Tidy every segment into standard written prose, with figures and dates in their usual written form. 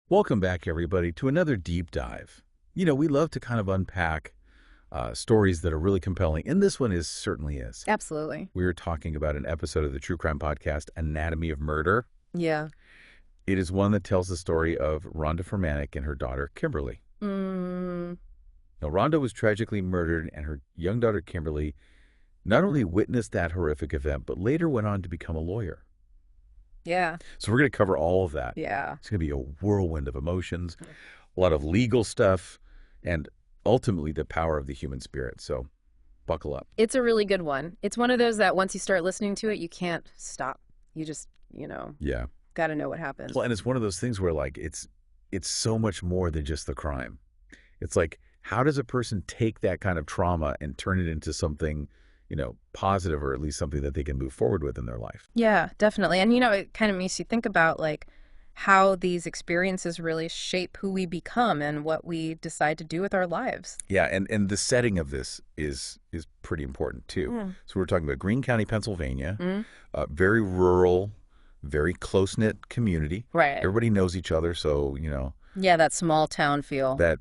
Welcome back, everybody, to another deep dive. We love to kind of unpack stories that are really compelling, and this one certainly is. Absolutely. We are talking about an episode of the true crime podcast, Anatomy of Murder. Yeah. It is one that tells the story of Rhonda Formanic and her daughter, Kimberly. Mm, Now, Rhonda was tragically murdered, and her young daughter, Kimberly, not only witnessed that horrific event, but later went on to become a lawyer. yeah. So we're going to cover all of that. Yeah. It's going to be a whirlwind of emotions, a lot of legal stuff, and ultimately the power of the human spirit. So buckle up. It's a really good one. It's one of those that once you start listening to it, you can't stop. You just, Yeah. got to know what happens. Well, and it's one of those things where it's so much more than just the crime. It's like, how does a person take that kind of trauma and turn it into something, positive, or at least something that they can move forward with in their life? Yeah, definitely. And, it kind of makes you think about how these experiences really shape who we become and what we decide to do with our lives. Yeah, and the setting of this is pretty important too. Mm. So we're talking about Greene County, Pennsylvania, Mm. very rural, very close-knit community. Right. Everybody knows each other, so, Yeah, that small town feel. that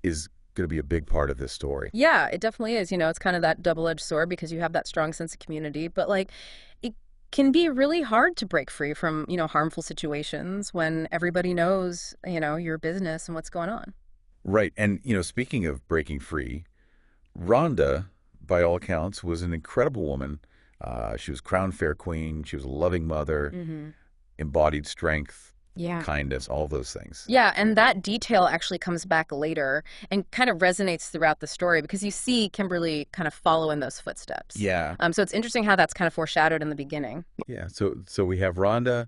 is going to be a big part of this story. Yeah, it definitely is. It's kind of that double-edged sword because you have that strong sense of community, but it can be really hard to break free from, harmful situations when everybody knows, your business and what's going on. Right. And, speaking of breaking free, Rhonda, by all accounts, was an incredible woman. She was crown fair queen. She was a loving mother, Mm-hmm. embodied strength, Yeah. kindness, all those things. Yeah, and that detail actually comes back later and kind of resonates throughout the story because you see Kimberly kind of follow in those footsteps. Yeah. So it's interesting how that's kind of foreshadowed in the beginning. Yeah. So we have Rhonda.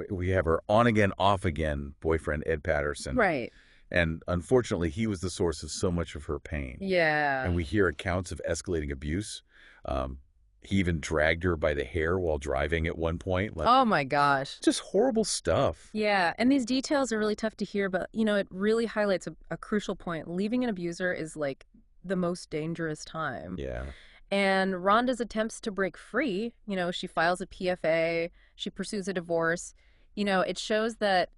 We have her on again, off again boyfriend, Ed Patterson. Right. And unfortunately, he was the source of so much of her pain. Yeah. And we hear accounts of escalating abuse. He even dragged her by the hair while driving at one point. Oh my gosh. Just horrible stuff. Yeah, and these details are really tough to hear, but it really highlights a crucial point. Leaving an abuser is the most dangerous time. Yeah. And Rhonda's attempts to break free, she files a PFA, she pursues a divorce. It shows that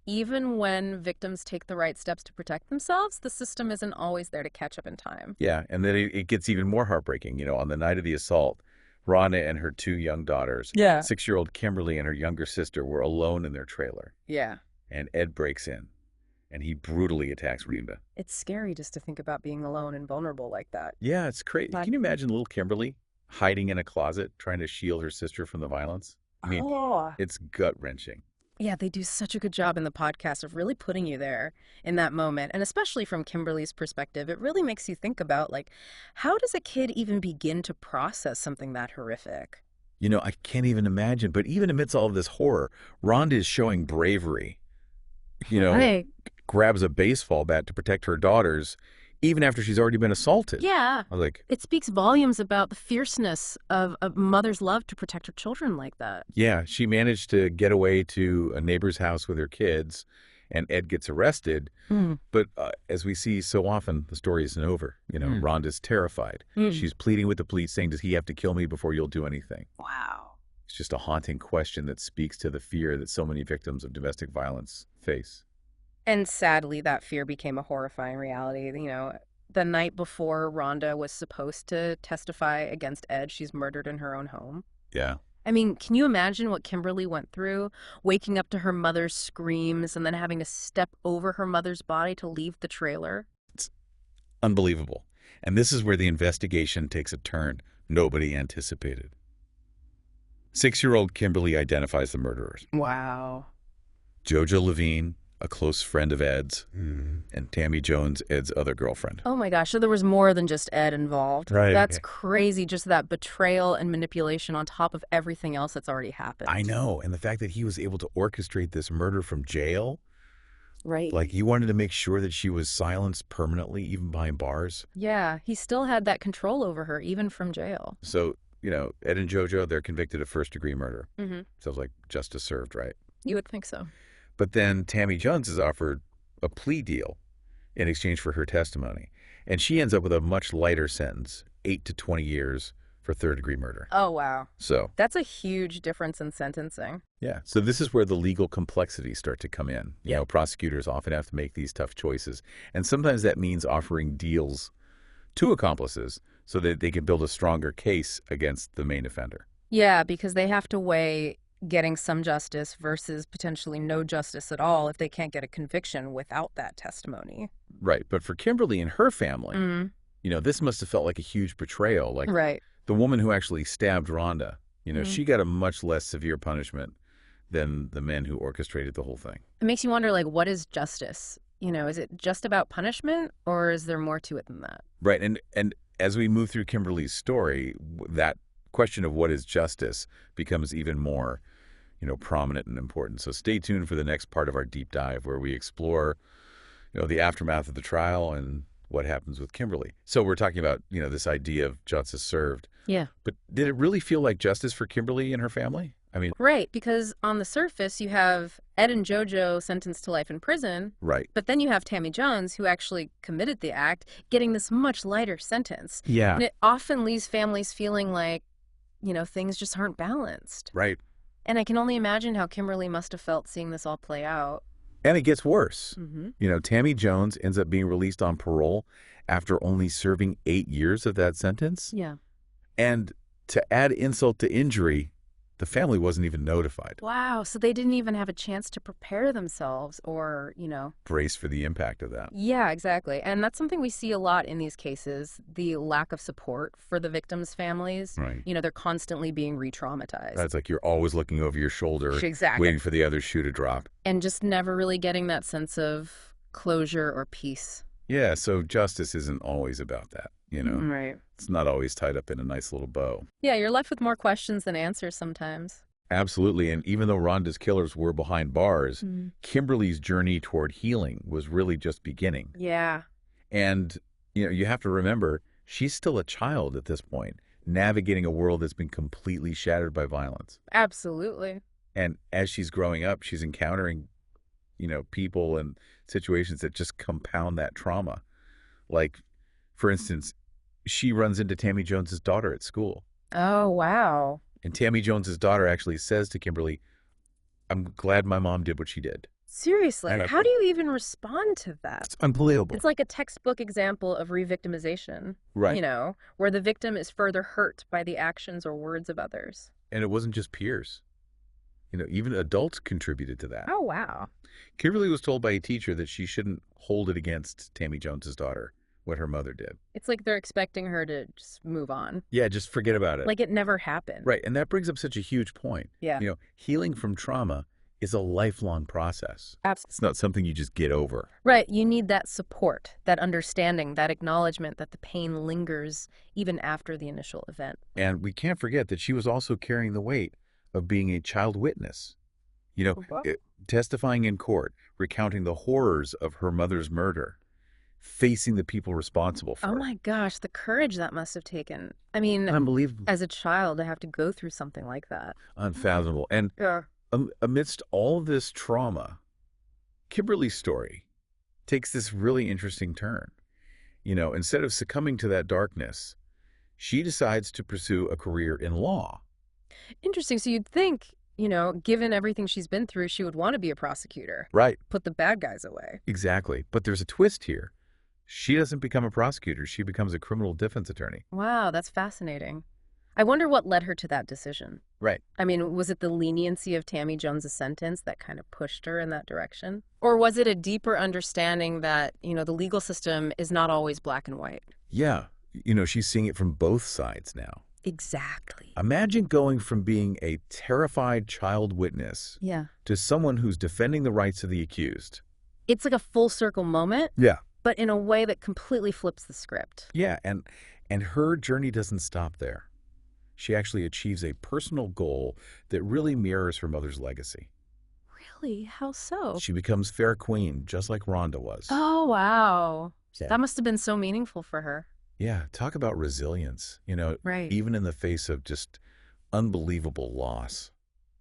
even when victims take the right steps to protect themselves, the system isn't always there to catch up in time. Yeah. And then it gets even more heartbreaking. On the night of the assault, Rhonda and her two young daughters, Yeah. 6-year-old Kimberly and her younger sister, were alone in their trailer. Yeah. And Ed breaks in, and he brutally attacks Rhonda. It's scary just to think about being alone and vulnerable like that. Yeah, it's crazy. Like- Can you imagine little Kimberly hiding in a closet trying to shield her sister from the violence? I mean, it's gut-wrenching. Yeah, they do such a good job in the podcast of really putting you there in that moment. And especially from Kimberly's perspective, it really makes you think about, how does a kid even begin to process something that horrific? I can't even imagine. But even amidst all of this horror, Rhonda is showing bravery. Right. Grabs a baseball bat to protect her daughters, even after she's already been assaulted. Yeah. I was like, It speaks volumes about the fierceness of a mother's love to protect her children like that. yeah, she managed to get away to a neighbor's house with her kids, and Ed gets arrested. Mm. But as we see so often, the story isn't over. Rhonda's terrified. Mm. She's pleading with the police, saying, does he have to kill me before you'll do anything? Wow. It's just a haunting question that speaks to the fear that so many victims of domestic violence face. And sadly, that fear became a horrifying reality. The night before Rhonda was supposed to testify against Ed, she's murdered in her own home. Yeah. I mean, can you imagine what Kimberly went through, waking up to her mother's screams and then having to step over her mother's body to leave the trailer? It's unbelievable. And this is where the investigation takes a turn nobody anticipated. 6-year-old Kimberly identifies the murderers. Wow. Jojo Levine, a close friend of Ed's, and Tammy Jones, Ed's other girlfriend. Oh my gosh, so there was more than just Ed involved. Right. That's crazy, just that betrayal and manipulation on top of everything else that's already happened. I know. And the fact that he was able to orchestrate this murder from jail, Right. he wanted to make sure that she was silenced permanently, even behind bars. Yeah, he still had that control over her, even from jail. So, Ed and Jojo, they're convicted of first-degree murder. Mm-hmm. Sounds like justice served, right? You would think so. But then Tammy Jones is offered a plea deal in exchange for her testimony. And she ends up with a much lighter sentence, 8 to 20 years for third-degree murder. Oh, wow. So, That's a huge difference in sentencing. yeah. So this is where the legal complexities start to come in. You Yeah. know, prosecutors often have to make these tough choices. And sometimes that means offering deals to accomplices so that they can build a stronger case against the main offender. Yeah, because they have to weigh getting some justice versus potentially no justice at all if they can't get a conviction without that testimony. Right. But for Kimberly and her family, Mm, you know, this must have felt like a huge betrayal. Like right. the woman who actually stabbed Rhonda, you know, Mm. she got a much less severe punishment than the men who orchestrated the whole thing. It makes you wonder, like, what is justice? Is it just about punishment or is there more to it than that? Right. And as we move through Kimberly's story, that question of what is justice becomes even more, you know, prominent and important. So stay tuned for the next part of our deep dive where we explore, you know, the aftermath of the trial and what happens with Kimberly. So we're talking about, you know, this idea of justice served. Yeah. But did it really feel like justice for Kimberly and her family? I mean, Right, because on the surface, you have Ed and JoJo sentenced to life in prison, right. but then you have Tammy Jones, who actually committed the act, getting this much lighter sentence. Yeah. And it often leaves families feeling like, things just aren't balanced. Right. And I can only imagine how Kimberly must have felt seeing this all play out. And it gets worse. Mm-hmm. You know, Tammy Jones ends up being released on parole after only serving 8 years of that sentence. Yeah. And to add insult to injury, the family wasn't even notified. Wow, so they didn't even have a chance to prepare themselves or. Brace for the impact of that. Yeah, exactly. And that's something we see a lot in these cases, the lack of support for the victims' families. Right. They're constantly being re-traumatized. That's like you're always looking over your shoulder, Exactly. waiting for the other shoe to drop. And just never really getting that sense of closure or peace. Yeah, so justice isn't always about that, you know. Right. It's not always tied up in a nice little bow. Yeah, you're left with more questions than answers sometimes. Absolutely, and even though Rhonda's killers were behind bars, Mm. Kimberly's journey toward healing was really just beginning. Yeah. And, you know, you have to remember, she's still a child at this point, navigating a world that's been completely shattered by violence. Absolutely. And as she's growing up, she's encountering, you know, people and situations that just compound that trauma. Like, for instance, she runs into Tammy Jones's daughter at school. Oh, wow. And Tammy Jones's daughter actually says to Kimberly, "I'm glad my mom did what she did." Seriously, And how do you even respond to that? It's unbelievable. It's like a textbook example of re-victimization, Right. where the victim is further hurt by the actions or words of others. And it wasn't just peers. You know, even adults contributed to that. Oh, wow. Kimberly was told by a teacher that she shouldn't hold it against Tammy Jones's daughter, what her mother did. It's like they're expecting her to just move on. Yeah, just forget about it. Like it never happened. Right, and that brings up such a huge point. Yeah. You know, healing from trauma is a lifelong process. Absolutely. It's not something you just get over. Right. You need that support, that understanding, that acknowledgement that the pain lingers even after the initial event. And we can't forget that she was also carrying the weight of being a child witness. You know, testifying in court, recounting the horrors of her mother's murder, facing the people responsible for Oh it. my gosh, the courage that must have taken. I mean, Unbelievable. as a child, to have to go through something like that. Unfathomable. And Yeah. amidst all this trauma, Kimberly's story takes this really interesting turn. You know, instead of succumbing to that darkness, she decides to pursue a career in law. Interesting. So you'd think, given everything she's been through, she would want to be a prosecutor, Right. put the bad guys away. Exactly. But there's a twist here. She doesn't become a prosecutor. She becomes a criminal defense attorney. Wow, that's fascinating. I wonder what led her to that decision. Right. I mean, was it the leniency of Tammy Jones's sentence that kind of pushed her in that direction? Or was it a deeper understanding that, the legal system is not always black and white? Yeah. You know, she's seeing it from both sides now. Exactly. Imagine going from being a terrified child witness Yeah. to someone who's defending the rights of the accused. It's like a full circle moment, Yeah. but in a way that completely flips the script. Yeah, and her journey doesn't stop there. She actually achieves a personal goal that really mirrors her mother's legacy. Really? How so? She becomes fair queen, just like Rhonda was. Oh, wow. Yeah. That must have been so meaningful for her. Yeah, talk about resilience, you know, Right. even in the face of just unbelievable loss.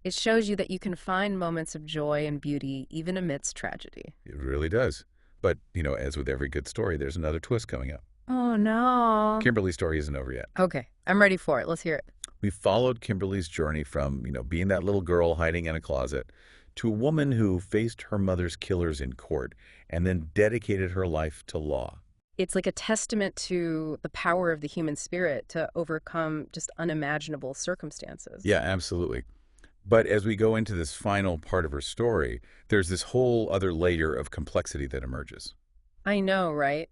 It shows you that you can find moments of joy and beauty even amidst tragedy. It really does. But, you know, as with every good story, there's another twist coming up. Oh, no. Kimberly's story isn't over yet. Okay, I'm ready for it. Let's hear it. We followed Kimberly's journey from, being that little girl hiding in a closet to a woman who faced her mother's killers in court and then dedicated her life to law. It's like a testament to the power of the human spirit to overcome just unimaginable circumstances. Yeah, absolutely. But as we go into this final part of her story, there's this whole other layer of complexity that emerges. I know, right?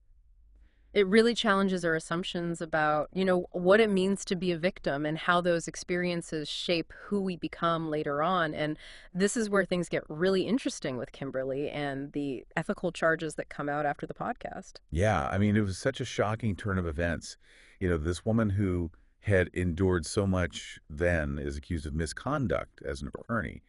It really challenges our assumptions about, what it means to be a victim and how those experiences shape who we become later on. And this is where things get really interesting with Kimberly and the ethical charges that come out after the podcast. Yeah, I mean, it was such a shocking turn of events. This woman who had endured so much then is accused of misconduct as an attorney.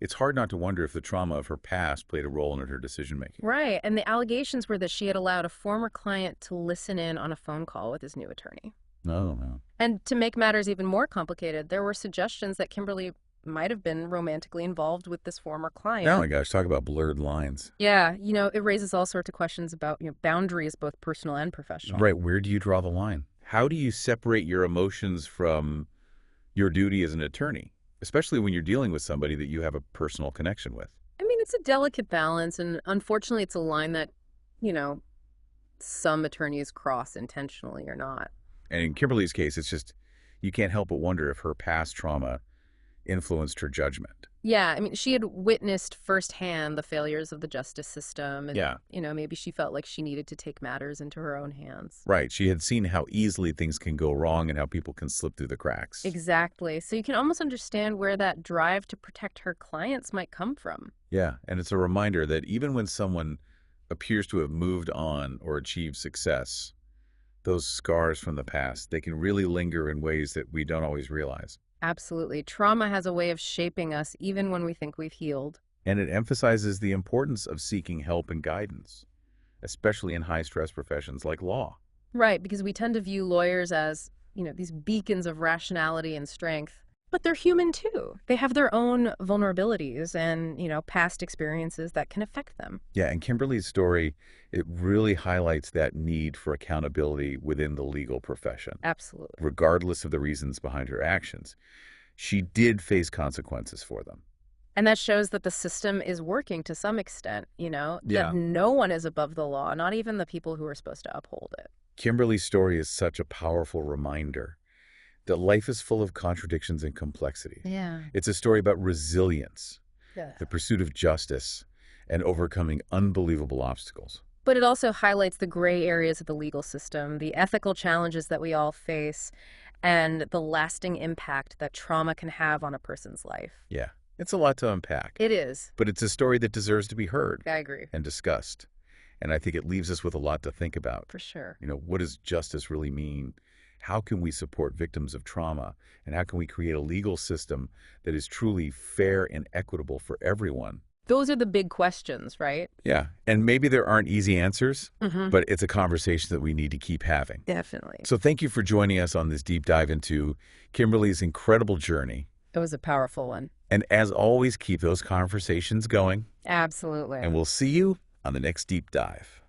It's hard not to wonder if the trauma of her past played a role in her decision-making. Right. And the allegations were that she had allowed a former client to listen in on a phone call with his new attorney. No, no. And to make matters even more complicated, there were suggestions that Kimberly might have been romantically involved with this former client. Oh my gosh, talk about blurred lines. Yeah, it raises all sorts of questions about, boundaries, both personal and professional. Right, where do you draw the line? How do you separate your emotions from your duty as an attorney, especially when you're dealing with somebody that you have a personal connection with? I mean, it's a delicate balance, and unfortunately, it's a line that, some attorneys cross intentionally or not. And in Kimberly's case, it's just, you can't help but wonder if her past trauma influenced her judgment. Yeah, I mean, she had witnessed firsthand the failures of the justice system, and, Yeah. Maybe she felt like she needed to take matters into her own hands. Right, she had seen how easily things can go wrong and how people can slip through the cracks. Exactly. So you can almost understand where that drive to protect her clients might come from. Yeah, and it's a reminder that even when someone appears to have moved on or achieved success, those scars from the past, they can really linger in ways that we don't always realize. Absolutely. Trauma has a way of shaping us even when we think we've healed. And it emphasizes the importance of seeking help and guidance, especially in high-stress professions like law. Right, because we tend to view lawyers as, these beacons of rationality and strength. But they're human too. They have their own vulnerabilities and, past experiences that can affect them. Yeah, and Kimberly's story, it really highlights that need for accountability within the legal profession. Absolutely. Regardless of the reasons behind her actions, she did face consequences for them. And that shows that the system is working to some extent, Yeah. that no one is above the law, not even the people who are supposed to uphold it. Kimberly's story is such a powerful reminder that life is full of contradictions and complexity. Yeah. It's a story about resilience, Yeah. the pursuit of justice, and overcoming unbelievable obstacles. But it also highlights the gray areas of the legal system, the ethical challenges that we all face, and the lasting impact that trauma can have on a person's life. Yeah, it's a lot to unpack. It is. But it's a story that deserves to be heard I agree. and discussed. And I think it leaves us with a lot to think about. For sure. What does justice really mean? How can we support victims of trauma? And how can we create a legal system that is truly fair and equitable for everyone? Those are the big questions, right? Yeah, and maybe there aren't easy answers, Mm-hmm. but it's a conversation that we need to keep having. Definitely. So thank you for joining us on this deep dive into Kimberly's incredible journey. It was a powerful one. And as always, keep those conversations going, Absolutely. and we'll see you on the next deep dive.